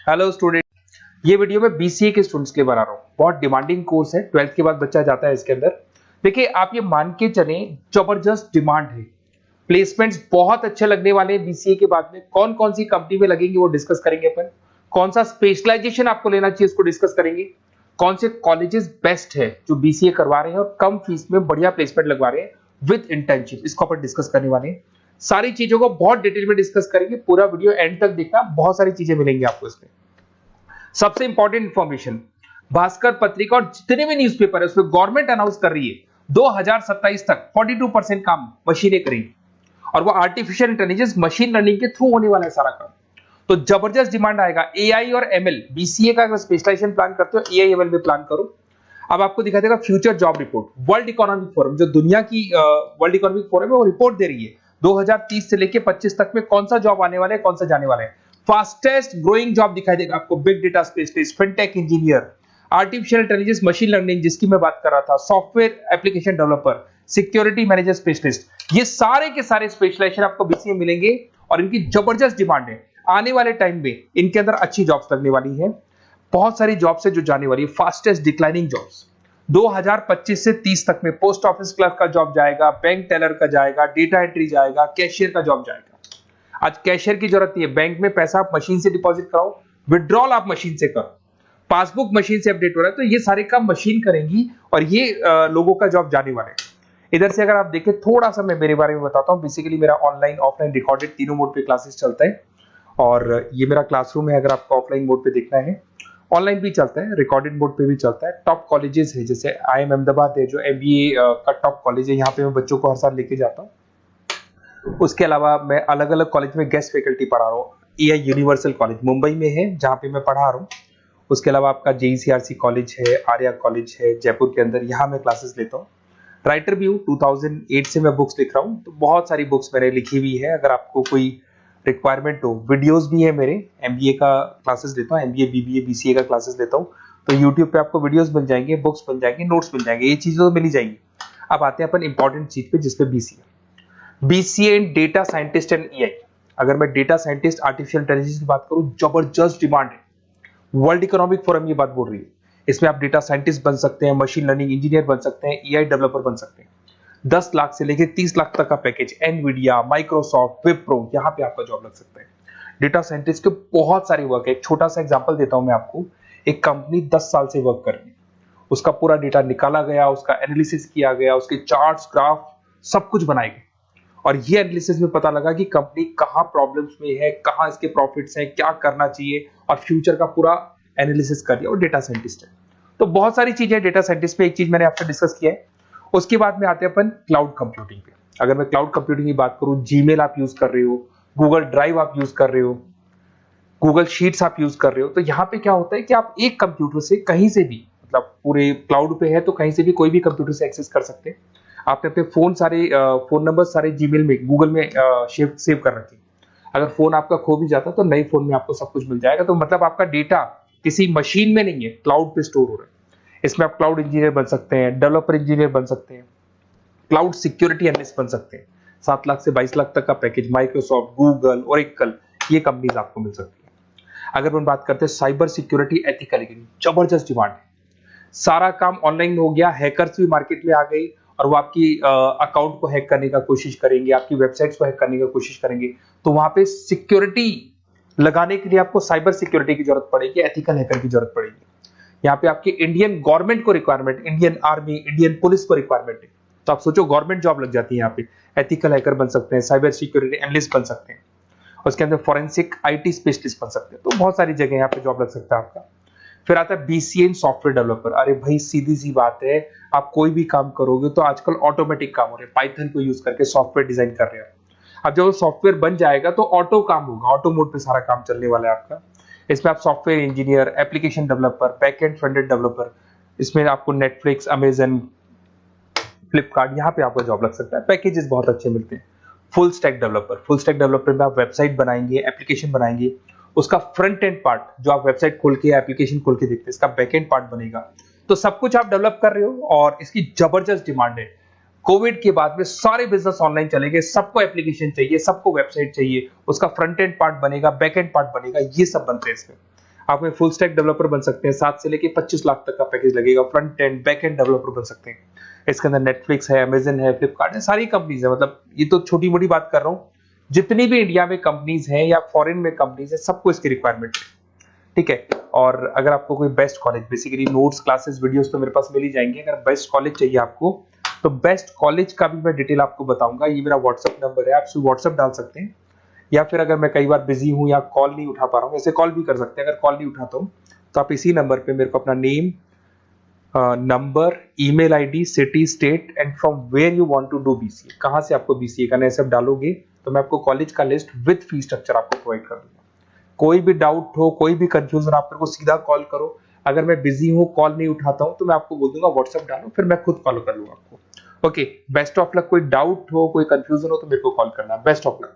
Hello student, ये video मैं BCA के स्टूडेंट्स के लिए बना रहा हूँ। बहुत डिमांडिंग कोर्स है, 12th के बाद बच्चा जाता है इसके अंदर। देखिए, आप ये मान के चलें, जबरदस्त डिमांड है। प्लेसमेंट्स बहुत अच्छे लगने वाले हैं बीसीए के बाद में। कौन कौन सी कंपनी में लगेंगे वो डिस्कस करेंगे अपन। कौन सा स्पेशलाइजेशन आपको लेना चाहिए उसको डिस्कस करेंगे। कौन से कॉलेजेस बेस्ट है जो बीसीए करवा रहे हैं और कम फीस में बढ़िया प्लेसमेंट लगवा रहे हैं विद इंटर्नशिप, इसको अपन डिस्कस करने वाले हैं। सारी चीजों को बहुत डिटेल में डिस्कस करेंगे। पूरा वीडियो एंड तक देखना, बहुत सारी चीजें मिलेंगी आपको इसमें। सबसे इंपॉर्टेंट इंफॉर्मेशन, भास्कर पत्रिका और जितने भी न्यूज़पेपर है उसमें गवर्नमेंट अनाउंस कर रही है 2027 तक 42% काम मशीनें करेंगी और वो आर्टिफिशियल इंटेलिजेंस मशीन लर्निंग के थ्रू होने वाला है सारा काम। तो जबरदस्त डिमांड आएगा। एआई और एमएल, बीसीए का अगर स्पेशलाइजेशन प्लान करते हो एआई एमएल में प्लान करो। अब आपको दिखा देगा future job report. World economic forum, जो दुनिया की वर्ल्ड इकोनॉमिक फोरम है, वो रिपोर्ट दे रही है 2030 से लेके 25 तक में कौन सा जॉब आने वाला है, कौन सा जाने वाला है। फास्टेस्ट ग्रोइंग जॉब दिखाई देगा आपको, big data specialist, fintech engineer, artificial intelligence machine learning जिसकी मैं बात कर रहा था, software application developer, security manager specialist. ये सारे के सारे स्पेशलाइजेशन आपको बीसीए मिलेंगे और इनकी जबरदस्त डिमांड है। आने वाले टाइम में इनके अंदर अच्छी जॉब्स लगने वाली है। बहुत सारी जॉब्स है जो जाने वाली है। फास्टेस्ट डिक्लाइनिंग जॉब्स 2025 से 30 तक में पोस्ट ऑफिस क्लर्क का जॉब जाएगा, बैंक टेलर का जाएगा, डेटा एंट्री जाएगा, कैशियर का जॉब जाएगा। आज कैशियर की जरूरत नहीं है। बैंक में पैसा आप मशीन से डिपॉजिट कराओ, विड्रॉल आप मशीन से करो, पासबुक मशीन से अपडेट हो रहा है, तो ये सारे काम मशीन करेंगी और ये लोगों का जॉब जाने वाले हैं। इधर से अगर आप देखें, थोड़ा सा मैं मेरे बारे में बताता हूँ। बेसिकली मेरा ऑनलाइन ऑफलाइन रिकॉर्डेड तीनों मोड पे क्लासेस चलता है और ये मेरा क्लासरूम है। अगर आपको ऑफलाइन मोड पे देखना है, ऑनलाइन भी चलता है, रिकॉर्डेड मोड पे भी चलता है। टॉप कॉलेजेस है, जैसे IIM अहमदाबाद है जो MBA का टॉप कॉलेज है, यहाँ पे मैं बच्चों को हर साल लेके जाता हूँ। उसके अलावा मैं अलग अलग कॉलेज में गेस्ट फैकल्टी पढ़ा रहा हूँ। AI यूनिवर्सल कॉलेज मुंबई में है जहाँ पे मैं पढ़ा रहा हूँ। उसके अलावा आपका JECRC कॉलेज है, आर्या कॉलेज है जयपुर के अंदर, यहाँ मैं क्लासेस लेता हूँ। राइटर भी हूँ, 2008 से मैं बुक्स लिख रहा हूँ, तो बहुत सारी बुक्स मैंने लिखी हुई है। अगर आपको कोई रिक्वायरमेंट हो, वीडियोस भी है मेरे। MBA का क्लासेस लेता हूँ, MBA BBA BCA का क्लासेस लेता हूँ, तो यूट्यूब पे आपको वीडियोस मिल जाएंगे, बुक्स मिल जाएंगे, नोट्स मिल जाएंगे, ये चीजें तो मिल ही जाएंगी। अब आते हैं अपन इंपॉर्टेंट चीज पे, जिसपे BCA in data scientist and AI। अगर मैं डेटा साइंटिस्ट आर्टिफिशियल इंटेलिजेंस की बात करूं, जबरदस्त डिमांड है। वर्ल्ड इकोनॉमिक फोरम ये बात बोल रही है। इसमें आप डेटा साइंटिस्ट बन सकते हैं, मशीन लर्निंग इंजीनियर बन सकते हैं, AI डेवलपर बन सकते हैं। 10 लाख से लेकर 30 लाख तक का पैकेज, एनवीडिया, माइक्रोसॉफ्ट, विप्रो, यहाँ पे आपका जॉब लग सकता है। डेटा साइंटिस्ट के बहुत सारे वर्क है। एक छोटा सा एग्जांपल देता हूं मैं आपको। एक कंपनी 10 साल से वर्क कर रही है, उसका पूरा डेटा निकाला गया, उसका एनालिसिस किया गया, उसके चार्ट्स, ग्राफ सब कुछ बनाए गए और ये एनालिसिस में पता लगा कि कंपनी कहाँ प्रॉब्लम्स में है, कहाँ इसके प्रॉफिट्स हैं, क्या करना चाहिए, और फ्यूचर का पूरा एनालिसिस कर दिया। और डेटा साइंटिस्ट है, तो बहुत सारी चीजें डेटा साइंटिस्ट पे। एक चीज मैंने आपसे डिस्कस किया है। उसके बाद में आते हैं अपन क्लाउड कंप्यूटिंग पे। अगर मैं क्लाउड कंप्यूटिंग की बात करूं, जीमेल आप यूज कर रहे हो, गूगल ड्राइव आप यूज कर रहे हो, गूगल शीट्स आप यूज कर रहे हो, तो यहाँ पे क्या होता है कि आप एक कंप्यूटर से कहीं से भी, मतलब पूरे क्लाउड पे है तो कहीं से भी कोई भी कंप्यूटर से एक्सेस कर सकते हैं। आपने अपने फोन नंबर सारे जीमेल में, गूगल में सेव कर रखे। अगर फोन आपका खो भी जाता तो नए फोन में आपको सब कुछ मिल जाएगा। तो मतलब आपका डेटा किसी मशीन में नहीं है, क्लाउड पे स्टोर हो रहा है। इसमें आप क्लाउड इंजीनियर बन सकते हैं, डेवलपर इंजीनियर बन सकते हैं, क्लाउड सिक्योरिटी एनालिस्ट बन सकते हैं। 7 लाख से 22 लाख तक का पैकेज, माइक्रोसॉफ्ट, गूगल, ओरेकल, ये कंपनीज आपको मिल सकती है। अगर हम बात करते हैं साइबर सिक्योरिटी एथिकल, जबरदस्त डिमांड है। सारा काम ऑनलाइन हो गया, हैकर्स भी मार्केट में आ गई और वो आपकी अकाउंट को हैक करने का कोशिश करेंगे, आपकी वेबसाइट्स को हैक करने का कोशिश करेंगे। तो वहां पे सिक्योरिटी लगाने के लिए आपको साइबर सिक्योरिटी की जरूरत पड़ेगी, एथिकल हैकर की जरूरत पड़ेगी। यहाँ पे आपकी इंडियन गवर्नमेंट को requirement, Indian army, Indian police को रिक्वायरमेंट है। तो आप सोचो, गवर्नमेंट जॉब लग जाती है यहाँ पे। एथिकल हैकर बन सकते हैं, साइबर सिक्योरिटी एनालिस्ट बन सकते हैं, उसके अंदर फॉरेंसिक IT स्पेशलिस्ट बन सकते हैं। तो बहुत सारी जगह यहाँ पे जॉब लग सकता है आपका। फिर आता है BCA इन सॉफ्टवेयर डेवलपर। अरे भाई, सीधी सी बात है, आप कोई भी काम करोगे तो आजकल ऑटोमेटिक काम हो रहे हैं, पाइथन को यूज करके सॉफ्टवेयर डिजाइन कर रहे हैं। अब जब सॉफ्टवेयर बन जाएगा तो ऑटो काम होगा, ऑटो मोड पे सारा काम चलने वाला है आपका। इसमें आप software engineer, application developer, backend front-end developer, इसमें आपको नेटफ्लिक्स, अमेजन, फ्लिपकार्ट, यहाँ पे आपका जॉब लग सकता है। पैकेजेस बहुत अच्छे मिलते हैं। फुल स्टैक डेवलपर में आप वेबसाइट बनाएंगे, एप्लीकेशन बनाएंगे, उसका फ्रंट एंड पार्ट, जो आप वेबसाइट खोल के एप्लीकेशन खोल के देखते हैं, इसका बैक एंड पार्ट बनेगा। तो सब कुछ आप डेवलप कर रहे हो और इसकी जबरदस्त डिमांड है। कोविड के बाद में सारे बिजनेस ऑनलाइन चलेंगे, सबको एप्लीकेशन चाहिए, सबको वेबसाइट चाहिए, उसका फ्रंट एंड पार्ट बनेगा, बैक एंड पार्ट बनेगा, ये सब बनते हैं इसमें। आप में फुल स्टैक डेवलपर बन सकते हैं, 7 से लेके 25 लाख तक का पैकेज लगेगा। Front end back end developer बन सकते हैं। इसके अंदर नेटफ्लिक्स है, अमेजन है, फ्लिपकार्ट है, सारी कंपनीज है। मतलब ये तो छोटी मोटी बात कर रहा हूँ, जितनी भी इंडिया में कंपनीज हैं या फॉरेन में कंपनीज है, सबको इसकी रिक्वायरमेंट है। ठीक है। और अगर आपको कोई best college, basically notes, classes, videos तो मेरे पास मिल ही जाएंगे। अगर बेस्ट कॉलेज चाहिए आपको, तो बेस्ट कॉलेज का भी मैं डिटेल आपको बताऊंगा। ये मेरा व्हाट्सअप नंबर है, आप सिर्फ व्हाट्सअप डाल सकते हैं, या फिर अगर मैं कई बार बिजी हूं या कॉल नहीं उठा पा रहा हूं, ऐसे कॉल भी कर सकते हैं। अगर कॉल नहीं उठाता हूं तो आप इसी नंबर पे मेरे को अपना name, number, email ID, city, state and from where you want to do BCA, कहां से आपको बीसीए करना है, सब डालोगे तो मैं आपको कॉलेज का लिस्ट विद फी स्ट्रक्चर आपको प्रोवाइड कर दूंगा। कोई भी डाउट हो, कोई भी कंफ्यूजन, आप मेरे को सीधा कॉल करो। अगर मैं बिजी हूँ, कॉल नहीं उठाता हूँ, तो मैं आपको बोल दूंगा व्हाट्सएप डालो, फिर मैं खुद फॉलो कर लूंगा आपको। Okay, best of luck. कोई डाउट हो, कोई कंफ्यूजन हो तो मेरे को कॉल करना। Best of luck.